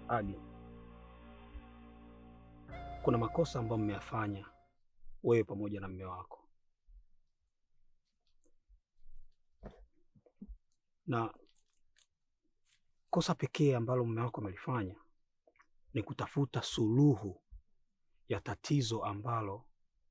Adi, kuna makosa ambayo mmeyafanya wewe pamoja na mume wako, na kosa pekee ambalo mume wako amelifanya ni kutafuta suluhu ya tatizo ambalo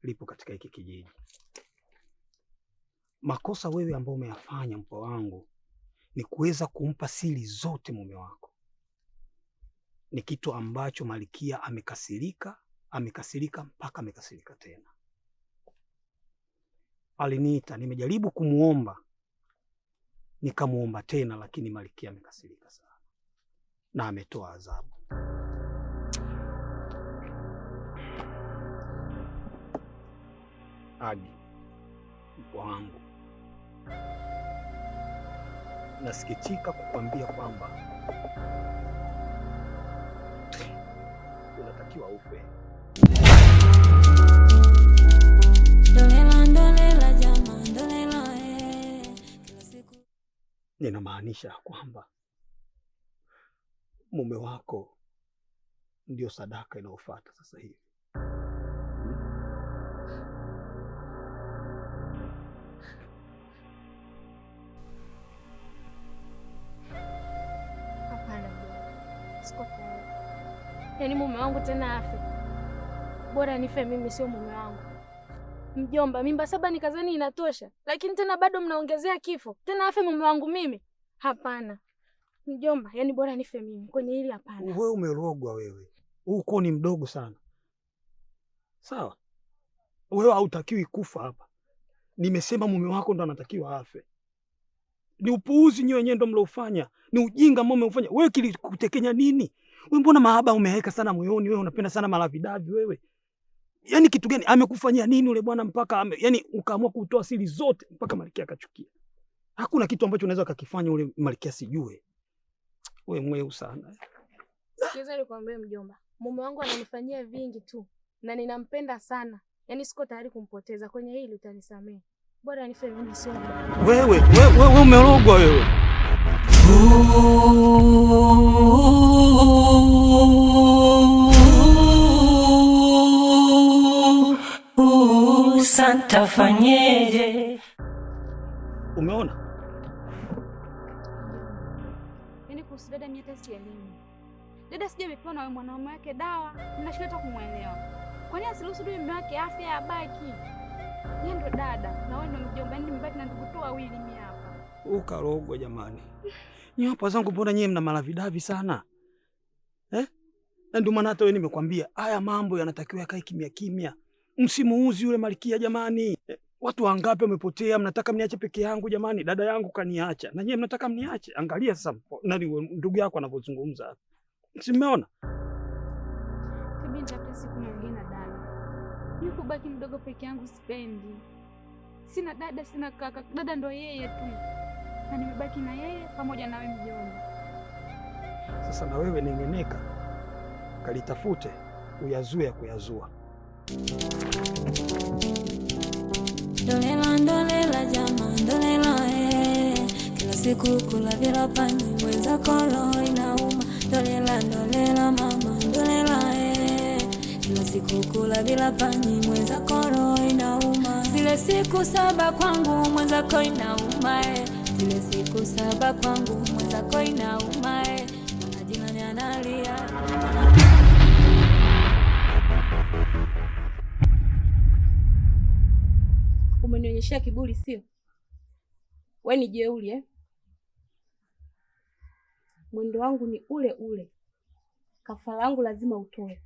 lipo katika hiki kijiji. Makosa wewe ambao umeyafanya mpwa wangu ni kuweza kumpa siri zote mume wako. Ni kitu ambacho Malkia amekasirika mpaka amekasirika tena. Aliniita, nimejaribu kumuomba, nikamuomba tena, lakini Malkia amekasirika sana na ametoa adhabu. Adi, mpwa wangu, nasikitika kukwambia kwamba unatakiwa ufe. Ninamaanisha kwamba mume wako ndio sadaka inayofuata sasa hivi. Yaani mume wangu tena afe? Bora nife mimi, sio mume wangu. Mjomba, mimba 7 nikazani inatosha, lakini tena bado mnaongezea kifo. Tena afe mume wangu mimi? Hapana. Mjomba, yaani bora nife mimi. Kwenye hili hapana. Wewe umerogwa wewe. Uko ni mdogo sana. Sawa? Wewe hautakiwi kufa hapa. Nimesema mume wako ndo anatakiwa afe. Ni upuuzi nyinyi wenyewe ndo mlofanya. Ni ujinga ambao umeufanya. Wewe kilikutekenya nini? Wewe mbona mahaba umeweka sana moyoni? Wewe unapenda sana malavidavi wewe. Yaani kitu gani amekufanyia nini ule bwana mpaka yaani ukaamua kutoa siri zote mpaka Malkia akachukia? Hakuna kitu ambacho unaweza kukifanya ule Malkia sijue. Wewe mweu sana. Sikiza nikwambie mjomba. Mume wangu ananifanyia vingi tu na ninampenda sana. Yaani siko tayari kumpoteza. Kwenye hili utanisamehe. Bora nife mimi, sio mbaya. Wewe umerogwa wewe. Santa fanyeje? Umeona? Yaani kuhusu dada mimi hata sielewi. Dada sijamepewa na wewe mwanaume wake dawa, ninashindwa hata kumuelewa. Kwa nini asiruhusu mume wake afya abaki? Yeye ndo dada na wewe ndo mjomba, yani mbaki na ndugu tu wawili mimi hapa. Ukarogwa jamani. Nyinyi hapa zangu mbona nyinyi mna malavidavi sana? Na ndio maana hata wewe nimekwambia haya mambo yanatakiwa yakae kimya kimya. Msimuuzi yule Malkia jamani. Watu wangapi wamepotea, mnataka mniache peke yangu jamani? Dada yangu kaniacha. Na nyinyi mnataka mniache? Angalia sasa nani ndugu yako anavyozungumza hapa. Simeona? Mimi nitapata siku nyingine na dada. Mimi kubaki mdogo peke yangu sipendi. Sina dada, sina kaka. Dada ndo yeye tu. Na nimebaki na yeye pamoja na wewe mjomba. Sasa na wewe nengeneka. Kalitafute uyazue kuyazua. Ndolela jama, ndolela kila siku kula bila pani, mweza kolo inauma. Ndolela mama, ndolela kila siku kula bila pani, mweza kolo inauma. Zile siku 7 kwangu mweza kolo inauma. Zile siku 7 kwangu mweza kolo inauma. Mwana jirani analia. Umenionyeshia kiburi sio? Wewe ni jeuri Mwendo wangu ni ule ule. Kafara yangu lazima utoe.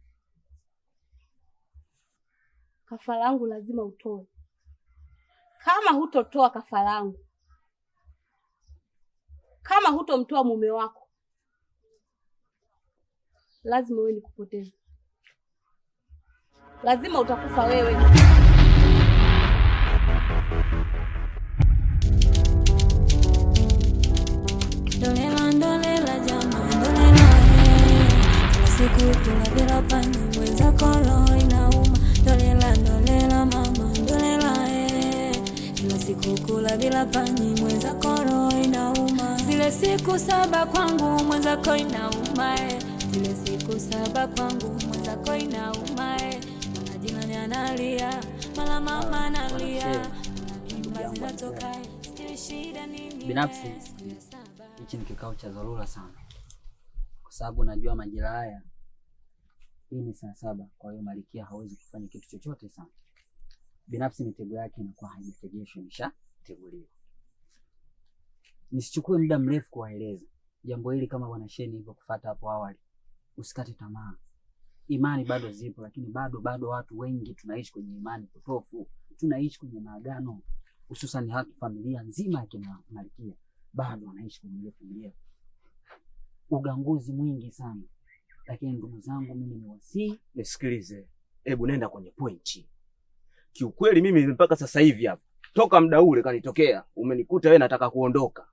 Kafara yangu lazima utoe. Kama hutotoa kafara yangu, kama hutomtoa mume wako, lazima wewe nikupoteze. Lazima utakufa wewe. Ndolela jama, ndolela kila siku kula bila pani, mweza kolo inauma. Ndolela mama, ndolela kila siku kula bila pani, mweza kolo inauma. Zile siku 7 kwangu mweza kolo inauma. Zile siku 7 kwangu mwenzako inauma, mara jirani analia, mara mama analia, mimba zinatoka, sijui shida nini. Binafsi hichi ni kikao cha dharura sana, kwa sababu najua majira haya hii ni saa 7, kwa hiyo Malkia hawezi kufanya kitu chochote sana. Binafsi mitego yake inakuwa haijategeshwa, imeshateguliwa. Nisichukue muda mrefu kuwaeleza jambo hili. Kama bwana Sheni hivyo kufuata hapo awali, usikate tamaa. Imani bado zipo, lakini bado watu wengi tunaishi kwenye imani potofu, tunaishi kwenye maagano, hususan hata familia nzima ya kina Malkia bado wanaishi kwenye ile familia. Uganguzi mwingi sana. Lakini ndugu zangu, mimi ni wasii, nisikilize. Hebu nenda kwenye pointi. Kiukweli mimi mpaka sasa hivi hapa, toka muda ule kanitokea, umenikuta wewe nataka kuondoka,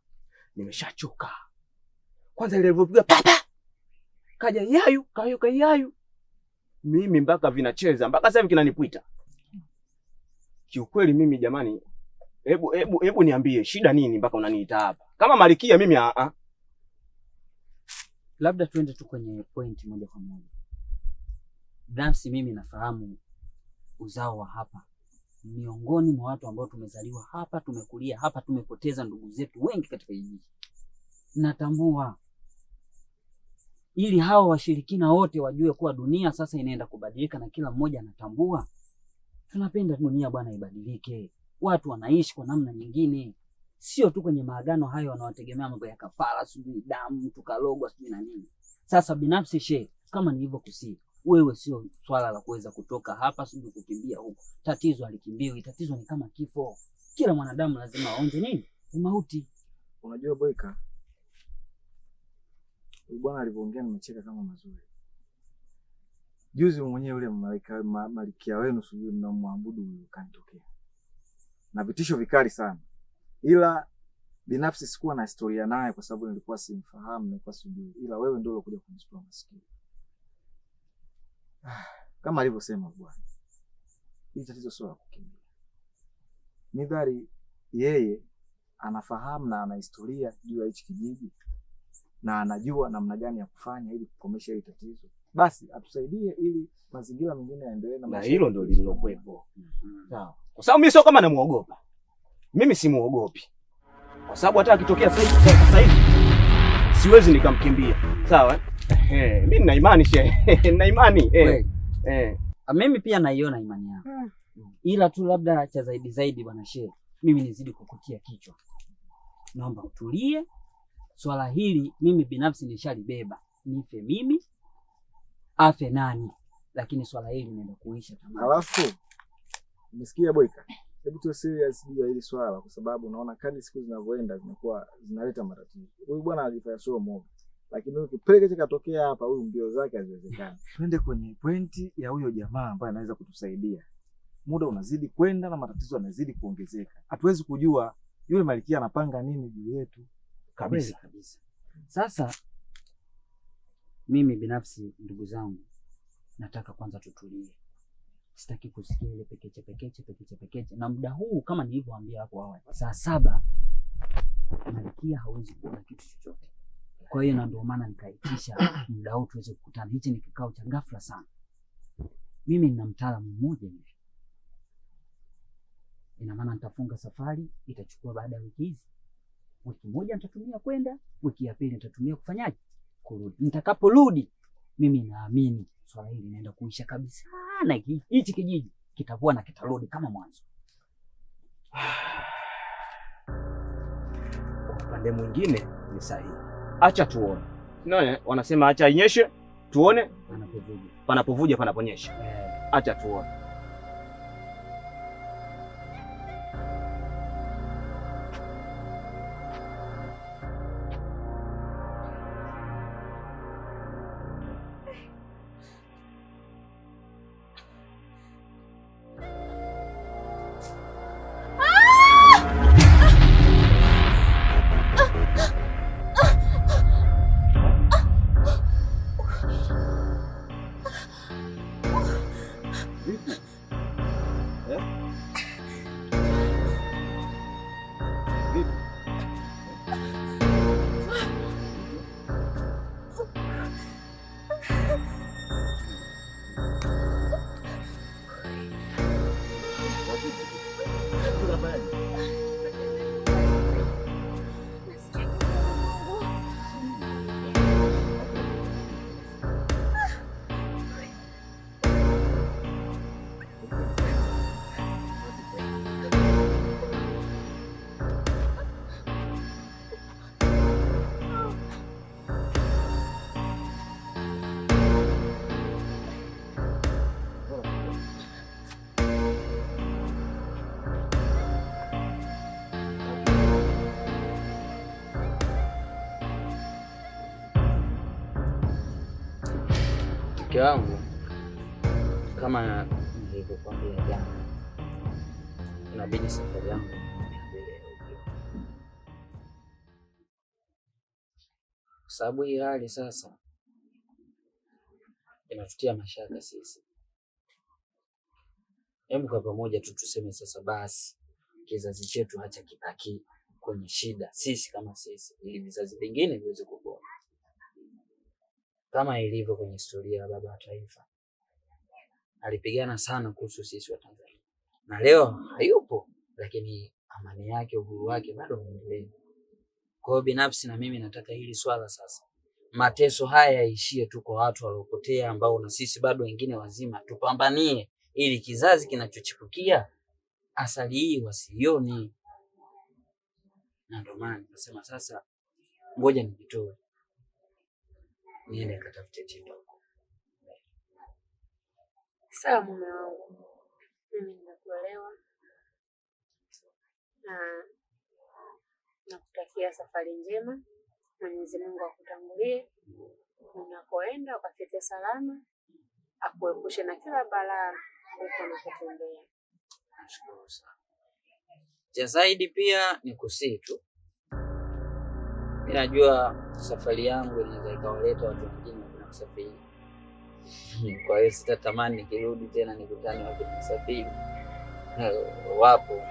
nimeshachoka. Kwanza ile ilivyopiga papa, kaja yayu, mimi mpaka vinacheza, mpaka sasa hivi kinanipita. Kiukweli mimi jamani, hebu niambie shida nini mpaka unaniita hapa? Kama Malkia mimi labda tuende tu kwenye point moja kwa moja. Binafsi mimi nafahamu uzao wa hapa, miongoni mwa watu ambao tumezaliwa hapa, tumekulia hapa, tumepoteza ndugu zetu wengi katika hiji. Natambua ili hao washirikina wote wajue kuwa dunia sasa inaenda kubadilika na kila mmoja anatambua. Tunapenda dunia bwana ibadilike. Watu wanaishi kwa namna nyingine. Sio tu kwenye maagano hayo wanawategemea mambo ya kafara, sijui damu, tukalogwa sijui na nini. Sasa binafsi she, kama nilivyokusii, wewe sio swala la kuweza kutoka hapa sijui kukimbia huko. Tatizo alikimbiwi, tatizo ni kama kifo. Kila mwanadamu lazima aonje nini? Mauti. Unajua Boyka, bwana alivyoongea nimecheka kama mazuri. Juzi mwenyewe yule Malkia wenu sijui mnamwabudu huyo kanitokea. Na vitisho vikali sana. Ila binafsi sikuwa na historia naye kwa sababu nilikuwa simfahamu, nilikuwa sijui. Ila wewe ndio ulikuja kunishtua masikio. Kama alivyosema bwana, hili tatizo sio la kukimbia. Midhari yeye anafahamu na ana historia juu ya hichi kijiji na anajua namna gani ya kufanya ili kukomesha hili tatizo. Basi atusaidie ili mazingira mengine yaendelee na maisha. Hilo ndio lililokuwepo. Sawa. Kwa sababu mimi sio kama namuogopa. Mimi simuogopi. Kwa sababu hata akitokea sasa hivi siwezi nikamkimbia. Sawa? Mimi nina imani nina imani. Mimi pia naiona imani yako. Ila tu labda cha zaidi bwana Shehe, mimi nizidi kukutia kichwa. Naomba utulie. Swala hili mimi binafsi nishalibeba. Nife mimi, afe nani? Lakini swala hili linaenda kuisha tamam. Alafu umesikia Boyka? Hebu tuwe serious juu ya hili swala kwa sababu unaona kadri siku zinavyoenda zinakuwa zinaleta matatizo. Huyu bwana anajifanya sio mmoja. Lakini huyu kipeleke kikatokea hapa, huyu mbio zake haziwezekani. Twende kwenye pointi ya huyo jamaa ambaye anaweza kutusaidia. Muda unazidi kwenda na matatizo yanazidi kuongezeka. Hatuwezi kujua yule Malkia anapanga nini juu yetu. Kabisa. Sasa mimi binafsi ndugu zangu, nataka kwanza tutulie. Sitaki kusikia ile pekeche. Na muda huu kama nilivyowaambia hapo awali, saa 7 Malkia hawezi kuona kitu chochote. Kwa hiyo na ndio maana nikaitisha muda huu tuweze kukutana. Hichi ni kikao cha ghafla sana. Mimi nina mtaalamu mmoja hivi. Ina maana nitafunga safari, itachukua baada ya wiki hizi. Wiki moja nitatumia kwenda, wiki ya pili nitatumia kufanyaje? Kurudi. Nitakaporudi mimi naamini swala hili linaenda kuisha kabisa na hichi kijiji kitakuwa na kitarudi kama mwanzo. Kwa upande mwingine ni sahihi. Acha tuone. Unaona wanasema acha inyeshe tuone panapovuja panaponyesha. Acha tuone. Mke wangu, kama nilivyokuambia jana, inabidi safari yangu kwa sababu hii hali sasa inatutia mashaka sisi. Hebu kwa pamoja tu tuseme sasa basi kizazi chetu hacha kibaki kwenye shida sisi kama sisi, ili vizazi vingine viweze kupona, kama ilivyo kwenye historia ya baba wa taifa. Alipigana sana kuhusu sisi wa Tanzania, na leo hayupo, lakini amani yake, uhuru wake bado unaendelea. Kwa hiyo binafsi na mimi nataka hili swala sasa, mateso haya yaishie tu kwa watu waliopotea, ambao na sisi bado wengine wazima tupambanie, ili kizazi kinachochipukia asali hii wasione. Na ndio maana nasema sasa, ngoja nijitoe niende katafute tiba. Sawa mume wangu, mimi nimekuelewa na nakutakia safari njema. Mwenyezi Mungu akutangulie unakoenda, ukafike salama, akuepushe na kila balaa huko unakotembea. Nashukuru sana. Cha zaidi pia ni kusii tu, ninajua safari yangu inaweza ikawaleta watu wengine na kusafiri. Kwa hiyo sitatamani nikirudi tena nikutane watu kusafiri. Wapo.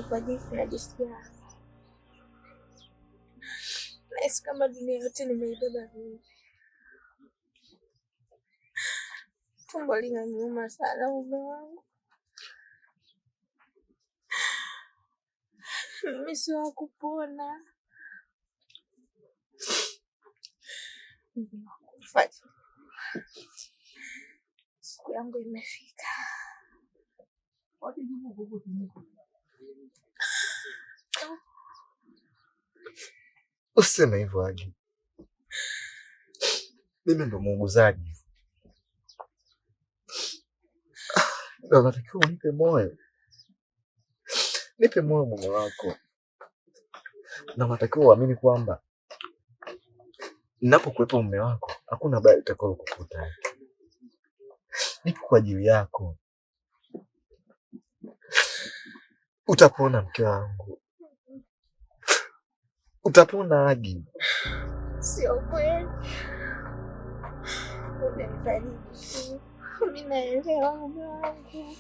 Kwa jinsi najisikia nahisi kama dunia yote nimeibeba mimi. Tumbo linaniuma sana mume wangu. Mimi si wa kupona. Siku yangu imefika. Usiseme hivyo Agi. Mimi ndo muuguzaji. Ndio natakiwa unipe moyo. Nipe moyo mume wako. Na natakiwa uamini kwamba ninapokuwepo mume wako hakuna baya itakalo kukuta. Niko kwa ajili yako. Utapona mke wangu. Utapona Agi. Sio kweli. Unanifariji. Mimi naelewa mume wangu.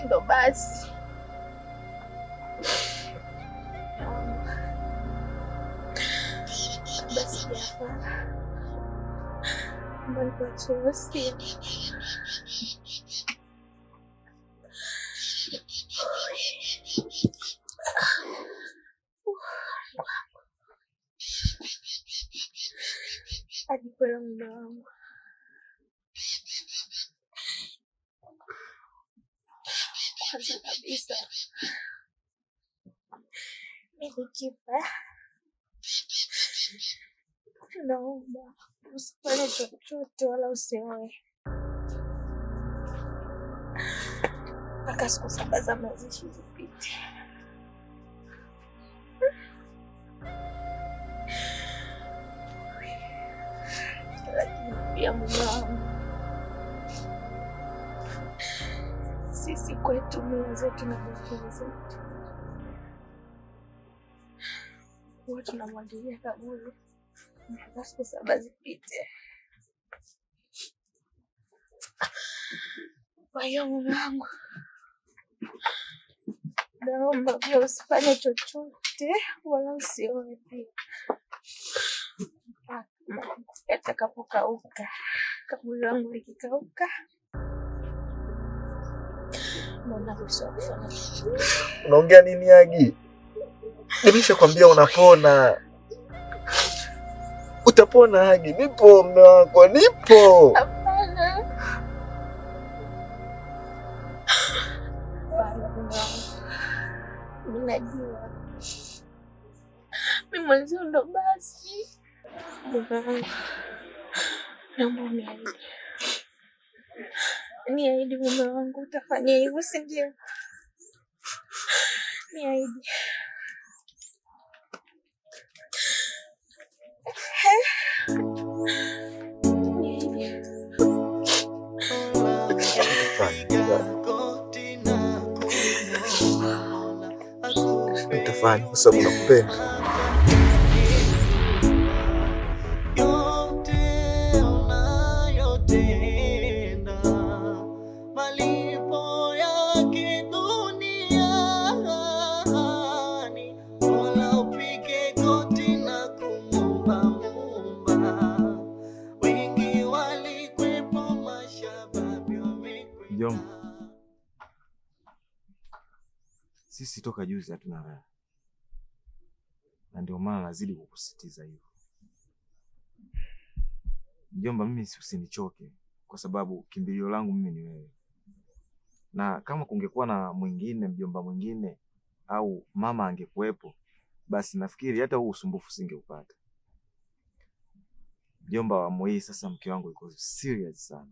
Ndio basi. Basi hapa. Mbona chosi? Hadi kwa mume wangu. Kwanza kabisa mimi kipa, naomba usifanye chochote wala usioe mpaka siku 7 za mazishi zipite. Lakini pia mume wangu, sisi kwetu mila zetu na desturi zetu huwa tunamwagilia kaburi mpaka siku 7 zipite. Kwa hiyo mume wangu, naomba pia usifanye chochote wala usioe pia yatakapokauka. Kaburi langu likikauka, unaongea nini Agi? Nimeshakwambia unapona. Utapona Agi. Nipo mume wako, nipo. Hapana. Ninajua mimi mwanzo ndo basi. Naomba niahidi mume wangu, utafanya hivyo, si ndio? Niahidi. Nitafanya kwa sababu nakupenda. Mjomba, sisi toka juzi hatuna raha, na ndio maana nazidi kukusitiza hivyo. Mjomba, mimi usinichoke, kwa sababu kimbilio langu mimi ni wewe, na kama kungekuwa na mwingine, mjomba mwingine au mama angekuwepo, basi nafikiri hata huu usumbufu singeupata. Mjomba, wa mwii sasa mke wangu yuko serious sana,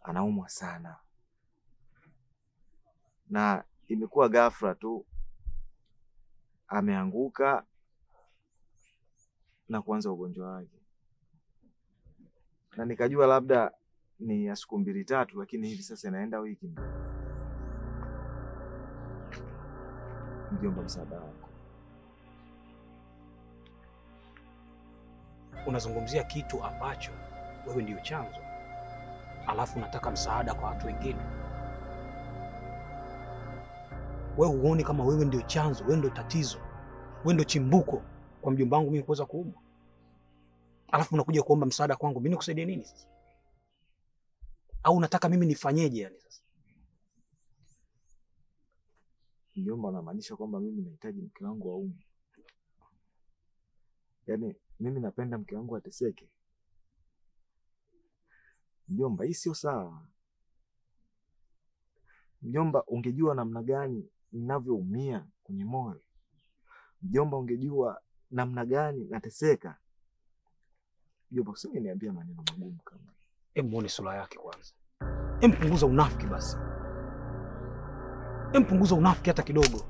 anaumwa sana, na imekuwa ghafla tu ameanguka na kuanza ugonjwa wake, na nikajua labda ni ya siku 2-3, lakini hivi sasa inaenda wiki. Mjomba, msaada wako. Unazungumzia kitu ambacho wewe ndio chanzo, alafu unataka msaada kwa watu wengine. Wewe huoni kama wewe ndio chanzo, wewe ndio tatizo, wewe ndio chimbuko kwa mjomba wangu mimi kuweza kuumwa? Alafu unakuja kuomba msaada kwangu, mimi nikusaidie nini sasa? Au unataka mimi nifanyeje yani sasa? Mjomba, unamaanisha kwamba mimi nahitaji mke wangu aumwe? Yaani mimi napenda mke wangu ateseke? Mjomba, hii sio sawa. Mjomba, ungejua namna gani ninavyoumia kwenye moyo. Mjomba, ungejua namna gani nateseka. Mjomba, usingeniambia maneno magumu kama. Hebu muone sura yake kwanza. Hebu punguza unafiki basi. Hebu punguza unafiki hata kidogo.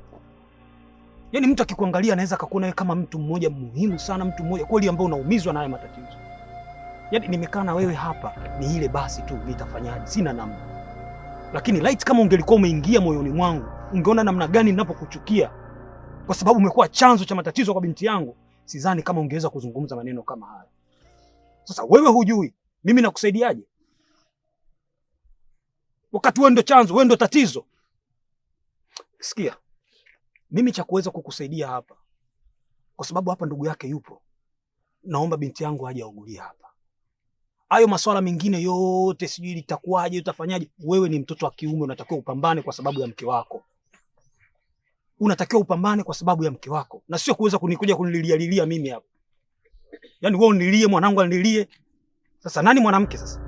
Yaani mtu akikuangalia anaweza akakuona wewe kama mtu mmoja muhimu sana, mtu mmoja kweli ambao unaumizwa na haya matatizo. Yaani nimekaa na wewe hapa ni ile basi tu, nitafanyaje? Sina namna. Lakini light kama ungelikuwa umeingia moyoni mwangu, ungeona namna gani ninapokuchukia kwa sababu umekuwa chanzo cha matatizo kwa binti yangu, sidhani kama ungeweza kuzungumza maneno kama haya. Sasa wewe hujui mimi nakusaidiaje? Wakati wewe ndo chanzo, wewe ndo tatizo. Sikia, mimi cha kuweza kukusaidia hapa, kwa sababu hapa ndugu yake yupo, naomba binti yangu aje augulie hapa. Hayo masuala mengine yote sijui litakuwaje, utafanyaje, wewe ni mtoto wa kiume, unatakiwa upambane kwa sababu ya mke wako. Unatakiwa upambane kwa sababu ya mke wako, na sio kuweza kunikuja kunililia mimi hapa. Yaani wewe unilie, mwanangu anilie. Sasa nani mwanamke sasa?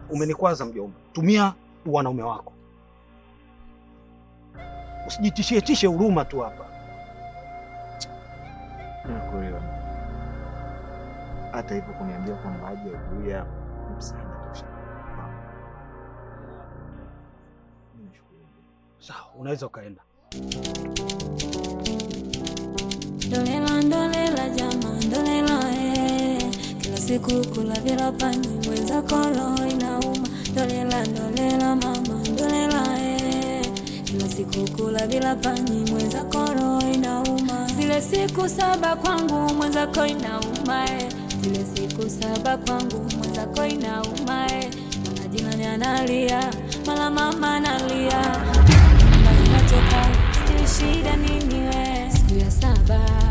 Umenikwaza mjomba. Tumia wanaume wako. Usijitishie huruma tu hapa. Nakuelewa. Hata hivyo kuniambia kwamba aje kuja msaada tosha. Sawa, unaweza ukaenda. Ndolela jama, ndolela kila siku kula bila pani, mwenzako roho inauma. Ndolela mama, ndolela kila siku kula bila pani, mwenzako roho inauma. Zile siku 7 kwangu mwenzako inauma zile siku 7 kwangu mwenzako inauma Mwana jirani analia, mala mama analia, mazina toka, shida nini we? Siku ya 7